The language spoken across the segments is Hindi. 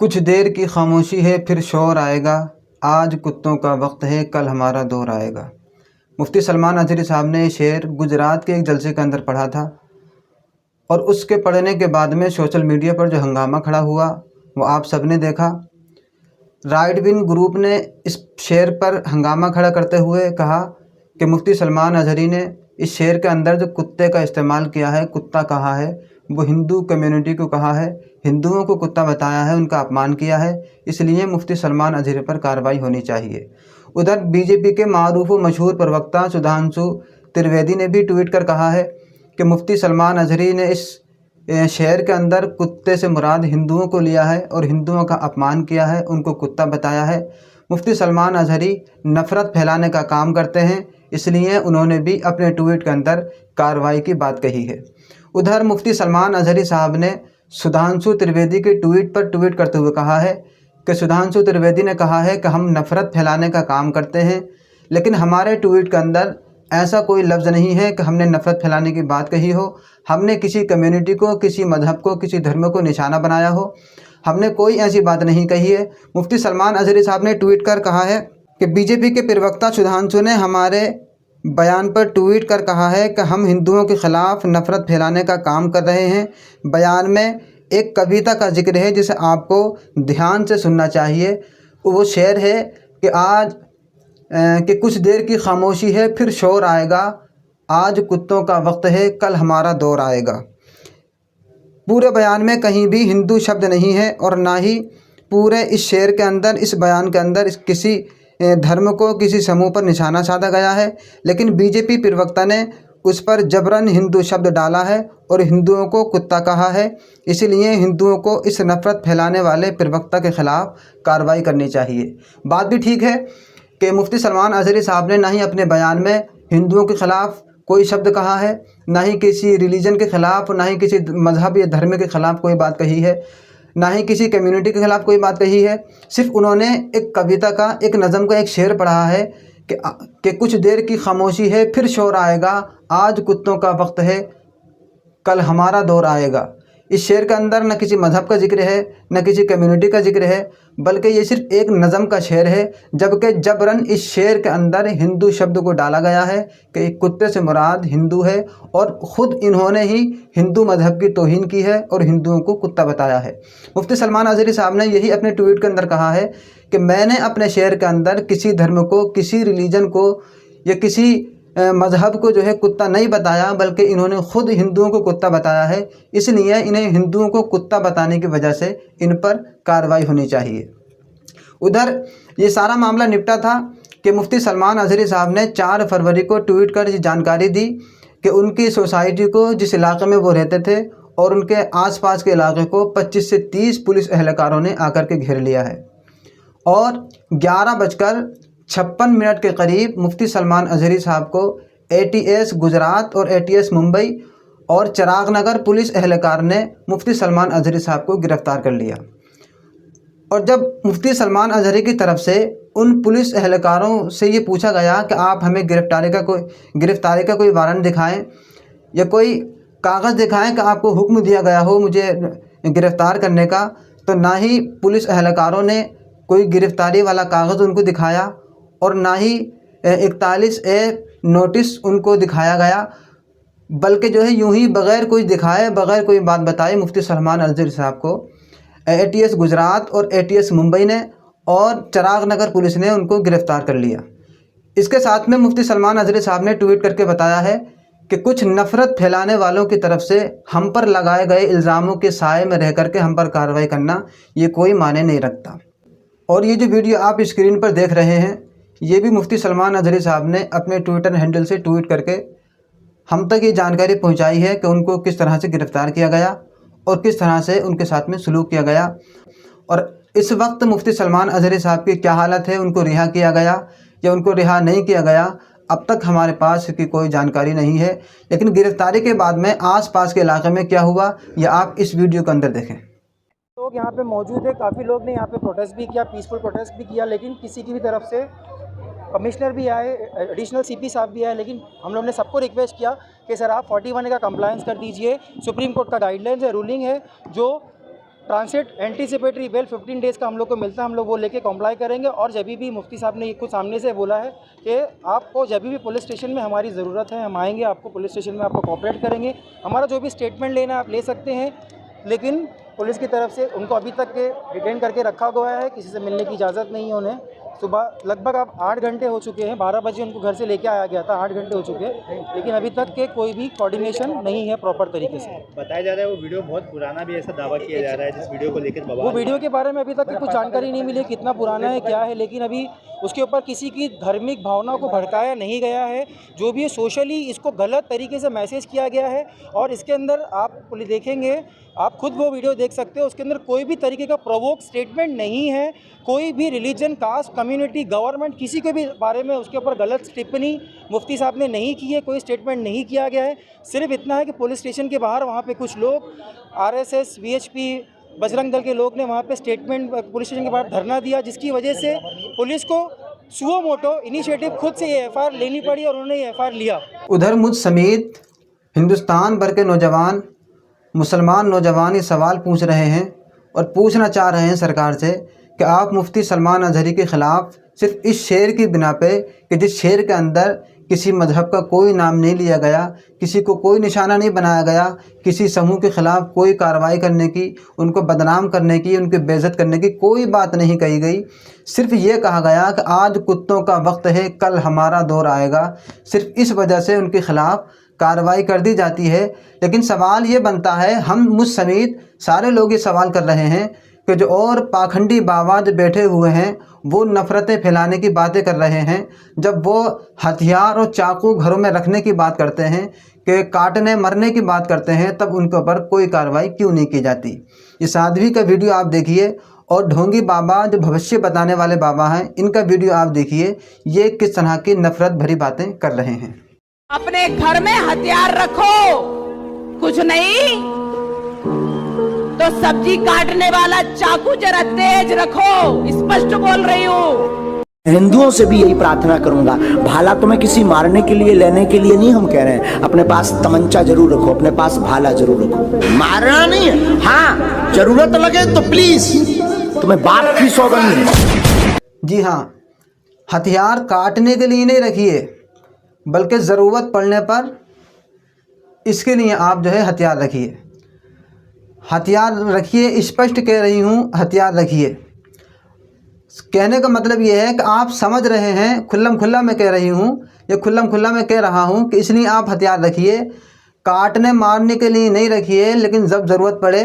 कुछ देर की खामोशी है फिर शोर आएगा, आज कुत्तों का वक्त है कल हमारा दौर आएगा। मुफ्ती सलमान अज़हरी साहब ने ये शेर गुजरात के एक जलसे के अंदर पढ़ा था और उसके पढ़ने के बाद में सोशल मीडिया पर जो हंगामा खड़ा हुआ वो आप सब ने देखा। राइट विंग ग्रुप ने इस शेर पर हंगामा खड़ा करते हुए कहा कि मुफ्ती सलमान अज़हरी ने इस शेर के अंदर जो कुत्ते का इस्तेमाल किया है, कुत्ता कहा है, वो हिंदू कम्युनिटी को कहा है, हिंदुओं को कुत्ता बताया है, उनका अपमान किया है, इसलिए मुफ्ती सलमान अज़हरी पर कार्रवाई होनी चाहिए। उधर बीजेपी के मारूफ व मशहूर प्रवक्ता सुधांशु त्रिवेदी ने भी ट्वीट कर कहा है कि मुफ्ती सलमान अज़हरी ने इस शेर के अंदर कुत्ते से मुराद हिंदुओं को लिया है और हिंदुओं का अपमान किया है, उनको कुत्ता बताया है। मुफ्ती सलमान अज़हरी नफ़रत फैलाने का काम करते हैं, इसलिए उन्होंने भी अपने ट्वीट के अंदर कार्रवाई की बात कही है। उधर मुफ्ती सलमान अज़हरी साहब ने सुधांशु त्रिवेदी के ट्वीट पर ट्वीट करते हुए कहा है कि सुधांशु त्रिवेदी ने कहा है कि हम नफ़रत फैलाने का काम करते हैं, लेकिन हमारे ट्वीट के अंदर ऐसा कोई लफ्ज़ नहीं है कि हमने नफ़रत फैलाने की बात कही हो, हमने किसी कम्युनिटी को, किसी मज़हब को, किसी धर्म को निशाना बनाया हो, हमने कोई ऐसी बात नहीं कही है। मुफ्ती सलमान अज़हरी साहब ने ट्वीट कर कहा है कि बीजेपी के प्रवक्ता सुधांशु ने हमारे बयान पर ट्वीट कर कहा है कि हम हिंदुओं के ख़िलाफ़ नफ़रत फैलाने का काम कर रहे हैं। बयान में एक कविता का जिक्र है जिसे आपको ध्यान से सुनना चाहिए। वो शेर है कि आज कि कुछ देर की खामोशी है फिर शोर आएगा, आज कुत्तों का वक्त है कल हमारा दौर आएगा। पूरे बयान में कहीं भी हिंदू शब्द नहीं है और ना ही पूरे इस शेर के अंदर, इस बयान के अंदर किसी धर्म को, किसी समूह पर निशाना साधा गया है, लेकिन बीजेपी प्रवक्ता ने उस पर जबरन हिंदू शब्द डाला है और हिंदुओं को कुत्ता कहा है। इसलिए हिंदुओं को इस नफ़रत फैलाने वाले प्रवक्ता के ख़िलाफ़ कार्रवाई करनी चाहिए। बात भी ठीक है कि मुफ्ती सलमान अज़हरी साहब ने ना ही अपने बयान में हिंदुओं के ख़िलाफ़ कोई शब्द कहा है, ना ही किसी रिलीजन के ख़िलाफ़, ना ही किसी मज़हब या धर्म के ख़िलाफ़ कोई बात कही है, ना ही किसी कम्युनिटी के ख़िलाफ़ कोई बात कही है। सिर्फ़ उन्होंने एक कविता का, एक नज़म का एक शेर पढ़ा है कि कुछ देर की खामोशी है फिर शोर आएगा, आज कुत्तों का वक्त है कल हमारा दौर आएगा। इस शेर के अंदर न किसी मज़हब का जिक्र है, न किसी कम्युनिटी का जिक्र है, बल्कि ये सिर्फ एक नज़म का शेर है, जबकि जबरन इस शेर के अंदर हिंदू शब्द को डाला गया है कि कुत्ते से मुराद हिंदू है और ख़ुद इन्होंने ही हिंदू मज़हब की तौहीन की है और हिंदुओं को कुत्ता बताया है। मुफ्ती सलमान अज़हरी साहब ने यही अपने ट्वीट के अंदर कहा है कि मैंने अपने शेर के अंदर किसी धर्म को, किसी रिलीजन को या किसी मज़हब को जो है कुत्ता नहीं बताया, बल्कि इन्होंने ख़ुद हिंदुओं को कुत्ता बताया है। इसलिए इन्हें हिंदुओं को कुत्ता बताने की वजह से इन पर कार्रवाई होनी चाहिए। उधर ये सारा मामला निपटा था कि मुफ्ती सलमान अज़हरी साहब ने 4 फरवरी को ट्वीट कर जानकारी दी कि उनकी सोसाइटी को, जिस इलाके में वो रहते थे और उनके आसपास के इलाके को 25 से 30 पुलिस एहलकारों ने आकर के घेर लिया है और 11:56 के करीब मुफ्ती सलमान अज़हरी साहब को ATS गुजरात और ATS मुंबई और चिराग नगर पुलिस एहलकार ने मुफ्ती सलमान अज़हरी साहब को गिरफ़्तार कर लिया। और जब मुफ्ती सलमान अज़हरी की तरफ से उन पुलिस एहलकारों से ये पूछा गया कि आप हमें गिरफ़्तारी का कोई वारंट दिखाएं या कोई कागज़ दिखाएं कि आपको हुक्म दिया गया हो मुझे गिरफ़्तार करने का, तो ना ही पुलिस एहलकारों ने कोई गिरफ़्तारी वाला कागज़ उनको दिखाया और ना ही 41A नोटिस उनको दिखाया गया, बल्कि जो है यूं ही बग़ैर कुछ दिखाए, बग़ैर कोई बात बताए मुफ्ती सलमान अज़हरी साहब को ATS गुजरात और ATS मुंबई ने और चिराग नगर पुलिस ने उनको गिरफ़्तार कर लिया। इसके साथ में मुफ्ती सलमान अज़हरी साहब ने ट्वीट करके बताया है कि कुछ नफ़रत फैलाने वालों की तरफ से हम पर लगाए गए इल्ज़ामों के साए में रह कर के हम पर कार्रवाई करना ये कोई मायने नहीं रखता। और ये जो वीडियो आप स्क्रीन पर देख रहे हैं, ये भी मुफ्ती सलमान अज़हरी साहब ने अपने ट्विटर हैंडल से ट्वीट करके हम तक ये जानकारी पहुंचाई है कि उनको किस तरह से गिरफ़्तार किया गया और किस तरह से उनके साथ में सलूक किया गया और इस वक्त मुफ्ती सलमान अज़हरी साहब की क्या हालत है, उनको रिहा किया गया या उनको रिहा नहीं किया गया, अब तक हमारे पास की कोई जानकारी नहीं है। लेकिन गिरफ़्तारी के बाद में आसपास के इलाके में क्या हुआ, यह आप इस वीडियो के अंदर देखें। लोग यहाँ पे मौजूद है, काफ़ी लोग ने यहाँ पे प्रोटेस्ट भी किया, पीसफुल प्रोटेस्ट भी किया, लेकिन किसी की भी तरफ से, कमिश्नर भी आए, एडिशनल CP साहब भी आए, लेकिन हम लोग ने सबको रिक्वेस्ट किया कि सर आप 41A का कंप्लायंस कर दीजिए। सुप्रीम कोर्ट का गाइडलाइंस है, रूलिंग है, जो ट्रांसिट एंटीसिपेटरी बेल 15 डेज़ का हम लोग को मिलता है, हम लोग वो लेके कॉम्प्लाई करेंगे। और जब भी मुफ्ती साहब ने ये खुद सामने से बोला है कि आपको जब भी पुलिस स्टेशन में हमारी ज़रूरत है हम आएंगे, आपको पुलिस स्टेशन में आपको कोऑपरेट करेंगे, हमारा जो भी स्टेटमेंट लेना है आप ले सकते हैं। लेकिन पुलिस की तरफ से उनको अभी तक के डिटेन करके रखा गया है, किसी से मिलने की इजाज़त नहीं है उन्हें। सुबह लगभग अब 8 घंटे हो चुके हैं, 12 बजे उनको घर से लेके आया गया था, 8 घंटे हो चुके हैं, लेकिन अभी तक के कोई भी कोऑर्डिनेशन नहीं है प्रॉपर तरीके से। बताया जा रहा है वो वीडियो बहुत पुराना भी ऐसा दावा किया जा रहा है, जिस वीडियो को लेकर वो वीडियो के बारे में अभी तक कुछ जानकारी नहीं मिली, कितना पुराना है क्या है, लेकिन अभी उसके ऊपर किसी की धार्मिक भावनाओं को भड़काया नहीं गया है। जो भी सोशली इसको गलत तरीके से मैसेज किया गया है, और इसके अंदर आप देखेंगे, आप खुद वो वीडियो देख सकते हो, उसके अंदर कोई भी तरीके का प्रोवोक स्टेटमेंट नहीं है। कोई भी रिलीजन, कास्ट, कम्युनिटी, गवर्नमेंट, किसी के भी बारे में उसके ऊपर गलत टिप्पणी मुफ्ती साहब ने नहीं की है, कोई स्टेटमेंट नहीं किया गया है। सिर्फ इतना है कि पुलिस स्टेशन के बाहर वहाँ पे कुछ लोग RSS, VHP, बजरंग दल के लोग ने वहाँ पे स्टेटमेंट पुलिस स्टेशन के बाहर धरना दिया, जिसकी वजह से पुलिस को सुओ मोटो इनिशिएटिव खुद से ये FIR लेनी पड़ी और उन्होंने ये FIR लिया। उधर मुझ समेत हिंदुस्तान भर के नौजवान, मुसलमान नौजवान ये सवाल पूछ रहे हैं और पूछना चाह रहे हैं सरकार से कि आप मुफ्ती सलमान अज़हरी के ख़िलाफ़ सिर्फ इस शेर की बिना पे कि जिस शेर के अंदर किसी मज़हब का कोई नाम नहीं लिया गया, किसी को कोई निशाना नहीं बनाया गया, किसी समूह के ख़िलाफ़ कोई कार्रवाई करने की, उनको बदनाम करने की, उनकी बेइज्जत करने की कोई बात नहीं कही गई। सिर्फ ये कहा गया कि आज कुत्तों का वक्त है, कल हमारा दौर आएगा। सिर्फ इस वजह से उनके ख़िलाफ़ कार्रवाई कर दी जाती है। लेकिन सवाल ये बनता है, हम मुझ समेत सारे लोग ये सवाल कर रहे हैं कि जो और पाखंडी बाबा जो बैठे हुए हैं वो नफ़रतें फैलाने की बातें कर रहे हैं। जब वो हथियार और चाकू घरों में रखने की बात करते हैं, कि काटने मरने की बात करते हैं, तब उनके ऊपर कोई कार्रवाई क्यों नहीं की जाती। ये साध्वी का वीडियो आप देखिए, और ढोंगी बाबा जो भविष्य बताने वाले बाबा हैं, इनका वीडियो आप देखिए, ये किस तरह की नफ़रत भरी बातें कर रहे हैं। अपने घर में हथियार रखो, कुछ नहीं तो सब्जी काटने वाला चाकू जरा तेज रखो, स्पष्ट बोल रही हूँ। हिंदुओं से भी यही प्रार्थना करूंगा, भाला तुम्हें किसी मारने के लिए, लेने के लिए नहीं हम कह रहे हैं, अपने पास तमंचा जरूर रखो, अपने पास भाला जरूर रखो। मारना नहीं है, हाँ जरूरत लगे तो प्लीज, तुम्हें बाप की सौगंध है। जी हाँ, हथियार काटने के लिए नहीं रखिए, बल्कि ज़रूरत पड़ने पर इसके लिए आप जो है हथियार रखिए। हथियार रखिए, स्पष्ट कह रही हूँ, हथियार रखिए। कहने का मतलब ये है कि आप समझ रहे हैं, खुल्लम खुल्ला मैं कह रही हूँ, ये खुल्लम खुल्ला मैं कह रहा हूँ कि इसलिए आप हथियार रखिए। काटने मारने के लिए नहीं रखिए, लेकिन जब ज़रूरत पड़े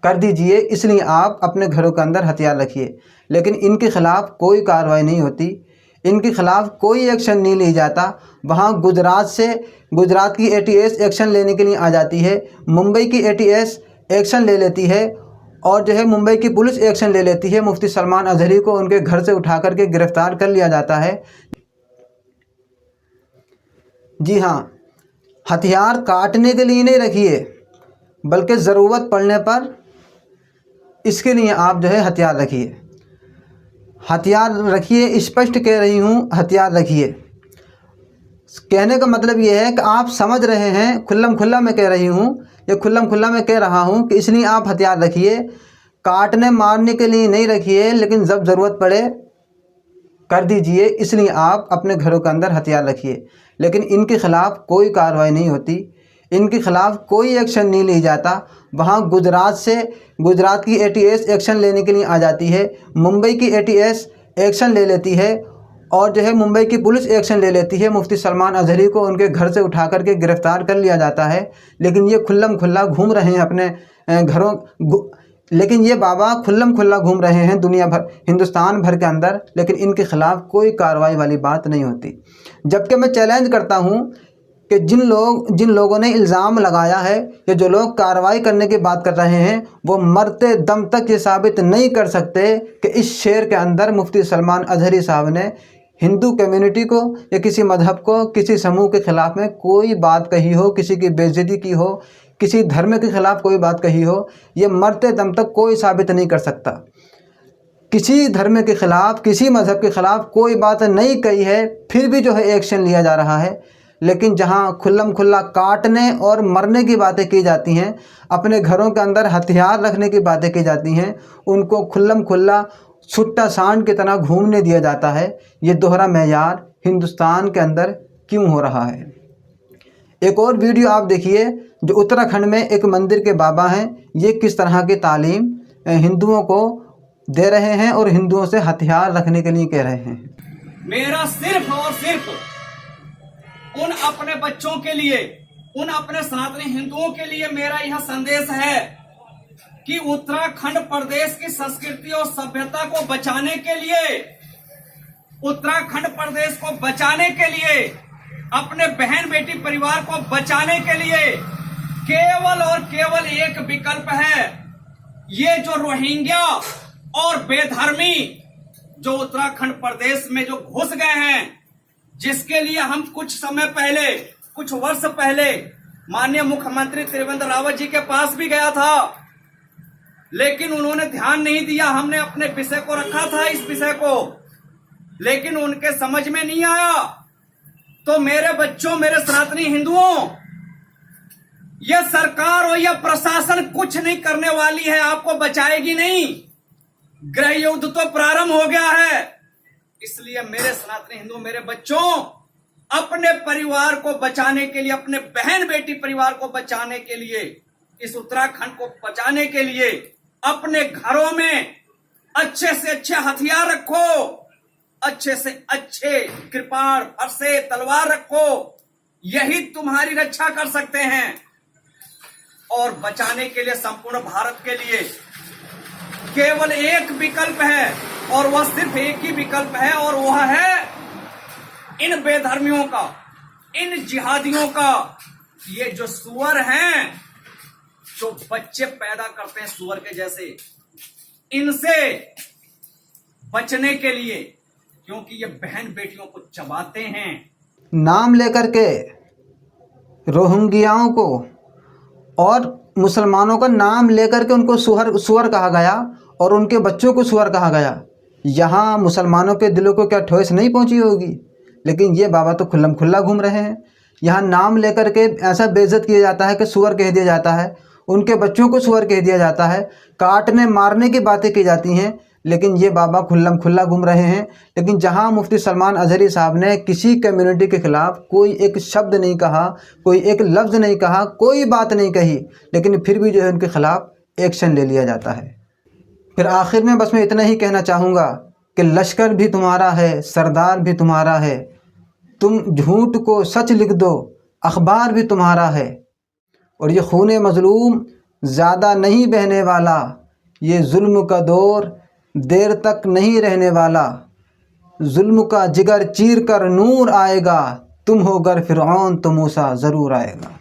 कर दीजिए, इसलिए आप अपने घरों के अंदर हथियार रखिए। लेकिन इनके ख़िलाफ़ कोई कार्रवाई नहीं होती, इनके ख़िलाफ़ कोई एक्शन नहीं लिया जाता। वहाँ गुजरात की ATS एक्शन लेने के लिए आ जाती है, मुंबई की ATS एक्शन ले लेती है, और जो है मुंबई की पुलिस एक्शन ले लेती है। मुफ्ती सलमान अज़हरी को उनके घर से उठा करके गिरफ़्तार कर लिया जाता है। जी हाँ, हथियार काटने के लिए नहीं रखिए, बल्कि ज़रूरत पड़ने पर इसके लिए आप जो है हथियार रखिए। हथियार रखिए, स्पष्ट कह रही हूँ, हथियार रखिए। कहने का मतलब ये है कि आप समझ रहे हैं, खुल्लम खुल्ला मैं कह रही हूँ, ये खुल्लम खुल्ला मैं कह रहा हूँ कि इसलिए आप हथियार रखिए। काटने मारने के लिए नहीं रखिए, लेकिन जब ज़रूरत पड़े कर दीजिए, इसलिए आप अपने घरों के अंदर हथियार रखिए। लेकिन इनके ख़िलाफ़ कोई कार्रवाई नहीं होती, इनके ख़िलाफ़ कोई एक्शन नहीं लिया जाता। वहाँ गुजरात की ATS एक्शन लेने के लिए आ जाती है, मुंबई की ATS एक्शन ले लेती है, और जो है मुंबई की पुलिस एक्शन ले लेती है। मुफ्ती सलमान अज़हरी को उनके घर से उठा करके गिरफ़्तार कर लिया जाता है। लेकिन ये खुल्लम खुल्ला घूम रहे हैं अपने घरों, लेकिन ये बाबा खुल्लम खुल्ला घूम रहे हैं दुनिया भर, हिंदुस्तान भर के अंदर, लेकिन इनके ख़िलाफ़ कोई कार्रवाई वाली बात नहीं होती। जबकि मैं चैलेंज करता हूँ कि जिन लोगों ने इल्ज़ाम लगाया है कि जो लोग कार्रवाई करने की बात कर रहे हैं, वो मरते दम तक ये साबित नहीं कर सकते कि इस शेर के अंदर मुफ्ती सलमान अज़हरी साहब ने हिंदू कम्युनिटी को या किसी मज़हब को, किसी समूह के ख़िलाफ़ में कोई बात कही हो, किसी की बेइज्जती की हो, किसी धर्म के ख़िलाफ़ कोई बात कही हो। ये मरते दम तक कोई साबित नहीं कर सकता। किसी धर्म के ख़िलाफ़, किसी मज़हब के ख़िलाफ़ कोई बात नहीं कही है, फिर भी जो है एक्शन लिया जा रहा है। लेकिन जहां खुल्लम खुल्ला काटने और मरने की बातें की जाती हैं, अपने घरों के अंदर हथियार रखने की बातें की जाती हैं, उनको खुल्लम खुल्ला छुट्टा सांड की तरह घूमने दिया जाता है। ये दोहरा मेयार हिंदुस्तान के अंदर क्यों हो रहा है? एक और वीडियो आप देखिए जो उत्तराखंड में एक मंदिर के बाबा हैं, ये किस तरह की तालीम हिंदुओं को दे रहे हैं और हिंदुओं से हथियार रखने के लिए कह रहे हैं। मेरा सिर्फ और सिर्फ उन अपने बच्चों के लिए, उन अपने सनातनी हिंदुओं के लिए मेरा यह संदेश है कि उत्तराखंड प्रदेश की संस्कृति और सभ्यता को बचाने के लिए, उत्तराखंड प्रदेश को बचाने के लिए, अपने बहन बेटी परिवार को बचाने के लिए केवल और केवल एक विकल्प है। ये जो रोहिंग्या और बेधर्मी जो उत्तराखंड प्रदेश में जो घुस गए हैं, जिसके लिए हम कुछ समय पहले, कुछ वर्ष पहले माननीय मुख्यमंत्री त्रिवेंद्र रावत जी के पास भी गया था, लेकिन उन्होंने ध्यान नहीं दिया। हमने अपने विषय को रखा था, इस विषय को, लेकिन उनके समझ में नहीं आया। तो मेरे बच्चों, मेरे सनातनी हिंदुओं, यह सरकार और यह प्रशासन कुछ नहीं करने वाली है, आपको बचाएगी नहीं। गृह युद्ध तो प्रारंभ हो गया है। इसलिए मेरे सनातनी हिंदू, मेरे बच्चों, अपने परिवार को बचाने के लिए, अपने बहन बेटी परिवार को बचाने के लिए, इस उत्तराखंड को बचाने के लिए अपने घरों में अच्छे से अच्छे हथियार रखो, अच्छे से अच्छे कृपाण, फरसे, तलवार रखो। यही तुम्हारी रक्षा कर सकते हैं। और बचाने के लिए संपूर्ण भारत के लिए केवल एक विकल्प है, और वह सिर्फ एक ही विकल्प है, और वह है इन बेधर्मियों का, इन जिहादियों का। ये जो सुअर हैं, जो बच्चे पैदा करते हैं सुअर के जैसे, इनसे बचने के लिए, क्योंकि ये बहन बेटियों को चबाते हैं। नाम लेकर के रोहिंग्याओं को और मुसलमानों का नाम लेकर के उनको सुअर कहा गया और उनके बच्चों को सुअर कहा गया। यहाँ मुसलमानों के दिलों को क्या ठोस नहीं पहुँची होगी? लेकिन ये बाबा तो खुल्लम खुल्ला घूम रहे हैं। यहाँ नाम लेकर के ऐसा बेइज्जत किया जाता है कि सुअर कह दिया जाता है, उनके बच्चों को सुअर कह दिया जाता है, काटने मारने की बातें की जाती हैं, लेकिन ये बाबा खुल्लम खुल्ला घूम रहे हैं। लेकिन जहाँ मुफ्ती सलमान अजहरी साहब ने किसी कम्युनिटी के ख़िलाफ़ कोई एक शब्द नहीं कहा, कोई एक लफ्ज़ नहीं कहा, कोई बात नहीं कही, लेकिन फिर भी जो है उनके ख़िलाफ़ एक्शन ले लिया जाता है। फिर आखिर में बस मैं इतना ही कहना चाहूँगा कि लश्कर भी तुम्हारा है, सरदार भी तुम्हारा है, तुम झूठ को सच लिख दो, अखबार भी तुम्हारा है। और ये खून मज़लूम ज़्यादा नहीं बहने वाला, ये जुल्म का दौर देर तक नहीं रहने वाला, जुल्म का जिगर चीर कर नूर आएगा, तुम हो गर फिरऔन तो मूसा ज़रूर आएगा।